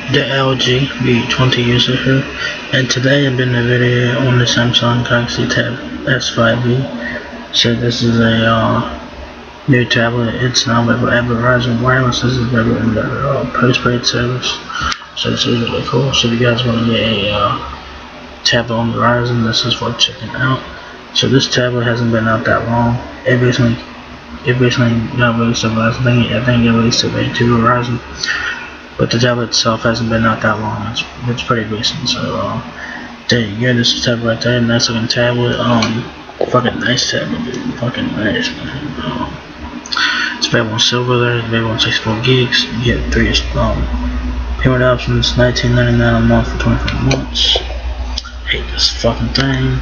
The LG V20 user here, and today I'm doing a video on the Samsung Galaxy Tab S5e. So this is a new tablet. It's now available at Verizon Wireless. This is available in the postpaid service. So this is really cool. So if you guys want to get a tablet on Verizon, this is worth checking out. So this tablet hasn't been out that long. It recently got released to Verizon. I think it released to Verizon. But the tablet itself hasn't been out that long. It's pretty recent. So there you go. This is the tablet right there. Nice looking tablet. Fucking nice tablet, dude. Fucking nice, man. It's available in silver there. It's available in 64 gigs. You get 3 payment options. $19.99 a month for 24 months. Hate this fucking thing.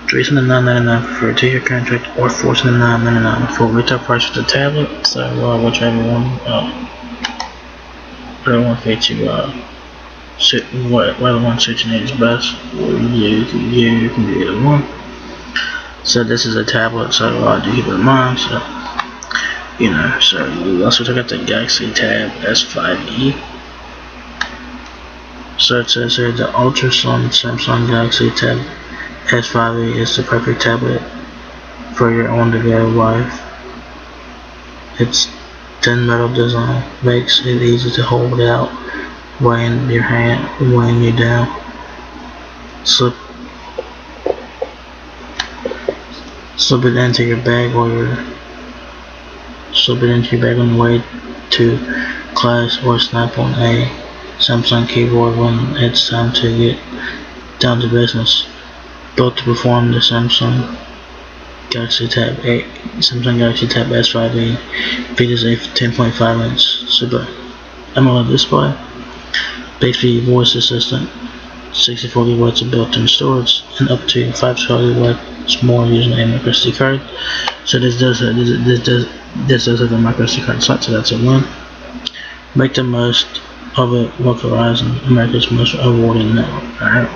$379.99 for a 2-year contract, or $479.99 full retail price for the tablet. So whichever one fits you, whatever one suits your needs best, you can do either one. So this is a tablet, so do keep it in mind. So so we also took out the Galaxy Tab S5e. So it says here the ultra slim Samsung Galaxy Tab S5e is the perfect tablet for your on-the-go life. Its thin metal design makes it easy to hold out, weighing you down. Slip it into your bag on the way to class, or snap on a Samsung keyboard when it's time to get down to business. Built to perform, the Samsung Galaxy Tab S5e features a 10.5-inch Super AMOLED display, Bixby voice assistant, 64 GB of built-in storage, and up to 512 GB more using a microSD card. So this does have a microSD card slot, so that's a win. Make the most of it with Verizon, America's most awarded network. Alright.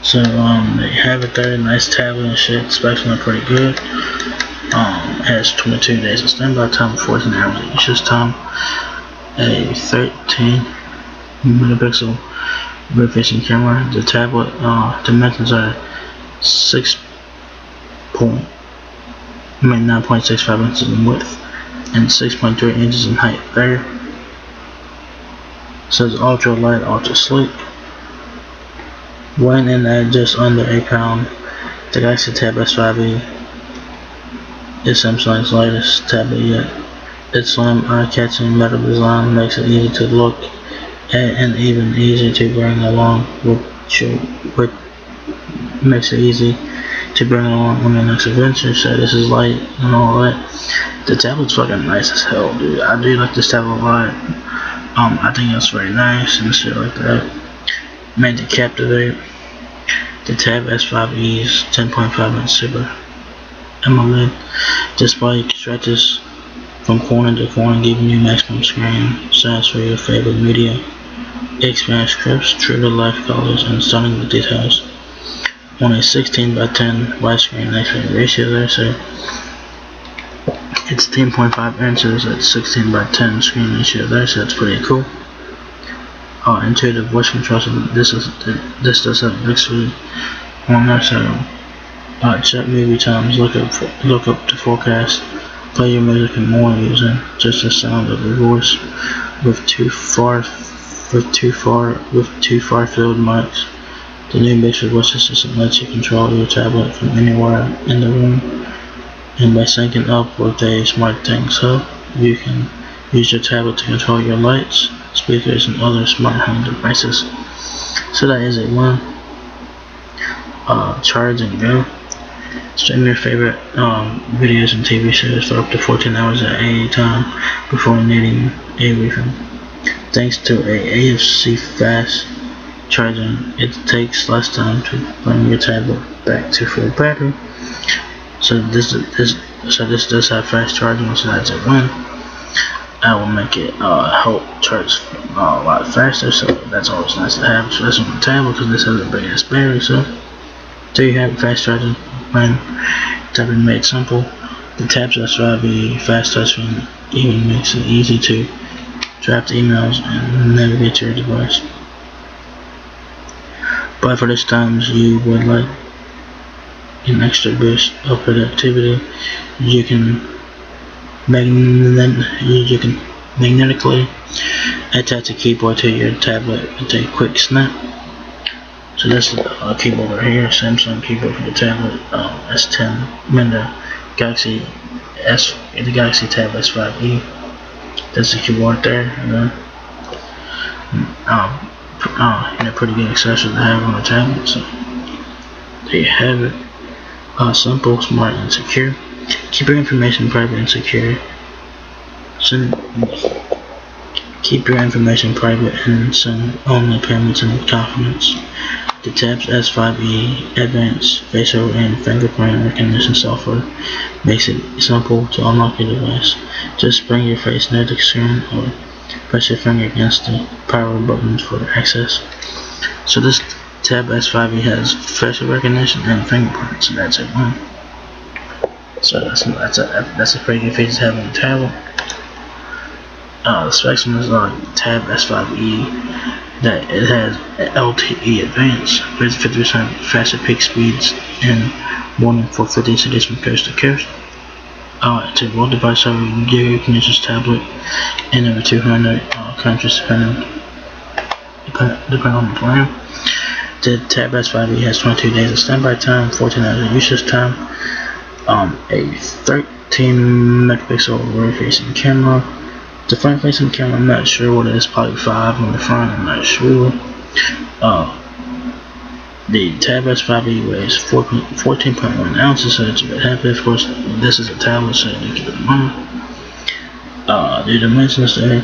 So there you have it there. Nice tablet and shit. Specs look pretty good. Has 22 days of standby time, 14 hours of usage time. A 13 megapixel rear-facing camera. The tablet dimensions are 9.65 inches in width and 6.3 inches in height. There. It says ultra light, ultra sleek. Weighing in at just under a pound, the Galaxy Tab S5e is Samsung's latest tablet yet. Its slim, eye-catching metal design makes it easy to look at and even easier to bring along on your next adventure. So this is light and all that. The tablet's fucking nice as hell, dude. I do like this tablet a lot. I think it's very nice and shit like that. Made to captivate. The Tab S5e's 10.5-inch Super AMOLED display stretches from corner to corner, giving you maximum screen size for your favorite media experience. Crisp, true-to-life colors, and stunning details on a 16:10 widescreen aspect ratio there. So it's 10.5 inches at 16:10 screen ratio there. So that's pretty cool. Intuitive voice control. So this does have Bixby on there. So check movie times, look up the forecast, play your music, and more using just the sound of your voice with two far field mics. The new Bixby voice assistant lets you control your tablet from anywhere in the room, and by syncing up with a SmartThings hub, you can use your tablet to control your lights, speakers, and other smart home devices. So that is a one. Charge and go. Stream your favorite videos and TV shows for up to 14 hours at any time before needing a refund. Thanks to a AFC fast charging, it takes less time to bring your tablet back to full battery. So this does have fast charging, so that's a win. I will make it help charge a lot faster, so that's always nice to have, especially on the tablet, because this has a big ass battery. So there you have it, fast charging when it's been made simple. The Tab S5e fast touchscreen even makes it easy to draft emails and navigate to your device. But for this times you would like an extra boost of productivity, you can magnetically attach a keyboard to your tablet with a quick snap. So that's the keyboard right here, Samsung keyboard for the tablet, S10, the Galaxy Tab S5e. That's the keyboard there, pretty good accessory to have on a tablet. So there you have it. Simple, smart, and secure. Keep your information private and secure. Keep your information private and send only payments in confidence. The Tab S5e advanced facial and fingerprint recognition software makes it simple to unlock your device. Just bring your face near the screen or press your finger against the power buttons for access. So this Tab S5e has facial recognition and fingerprint, so that's a win. So that's a pretty good feature to have on the tablet. The specs on this Tab S5e, that it has LTE Advanced with 50% faster peak speeds and more than 450 cities from coast to coast. It's a world device, so you can use this tablet in over 200 countries depending on the plan. The Tab S5e has 22 days of standby time, 14 hours of usage time, a 13 megapixel rear-facing camera. The front-facing camera, I'm not sure what it is, probably 5 on the front, I'm not sure. The Tab S5e weighs 14.1 ounces, so it's a bit heavy. Of course, this is a tablet, so you keep it in mind. The dimensions there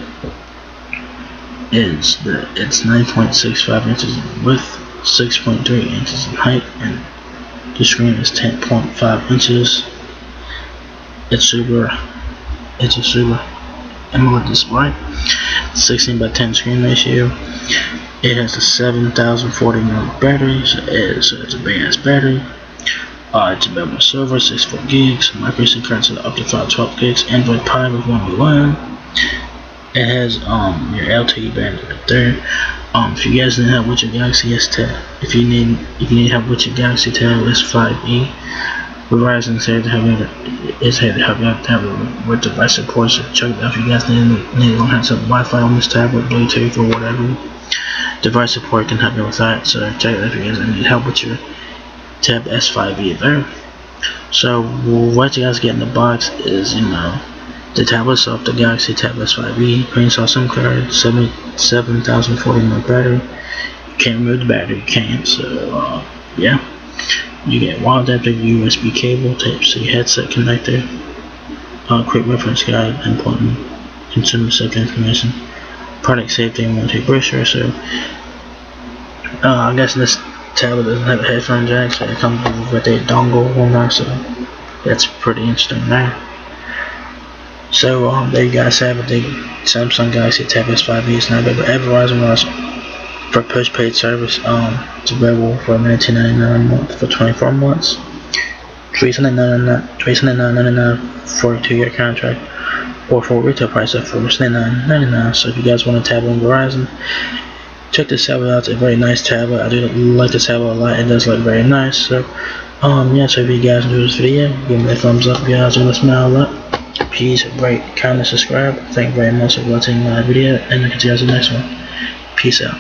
is that it's 9.65 inches in width, 6.3 inches in height, and the screen is 10.5 inches. It's a super AMOLED display, 16 by 10 screen ratio. It has a 7040 mAh battery, so it's a big ass battery. It's available server, 64 gigs, micro SD card to up to 512 gigs, Android Pie with 1UI. It has your LTE band right there. If you guys need help with your Galaxy S Tab, if you need help with your Galaxy Tab S5e, Verizon is here to help you with device support. So check it out. If you guys need to learn how to set Wi-Fi on this tablet, Bluetooth, or whatever, device support can help you with that. So check it out if you guys need help with your Tab S5e there. So what you guys get in the box is, the tablet itself, the Galaxy Tab S5e, pre-install SIM card, 7040 mAh battery. You can't remove the battery, you can't. So yeah. You get wire adapter, USB cable, Type-C headset connector, quick reference guide, important consumer safety information, product safety and warranty brochure. So I guess this tablet doesn't have a headphone jack, so it comes with a dongle on there, so that's pretty interesting there. So there you guys have it. The Samsung Galaxy Tab S5e is now available at Verizon for postpaid service. It's available for $19.99 a month for 24 months, $399.99 for a 2-year contract, or for a retail price of $499.99. So if you guys want a tablet on Verizon, check this tablet out. It's a very nice tablet. I do like this tablet a lot. It does look very nice. So yeah. So if you guys enjoyed this video, give me a thumbs up. You guys will smile a lot. Please rate, comment, subscribe. Thank you very much for watching my video, and I'll see you guys in the next one. Peace out.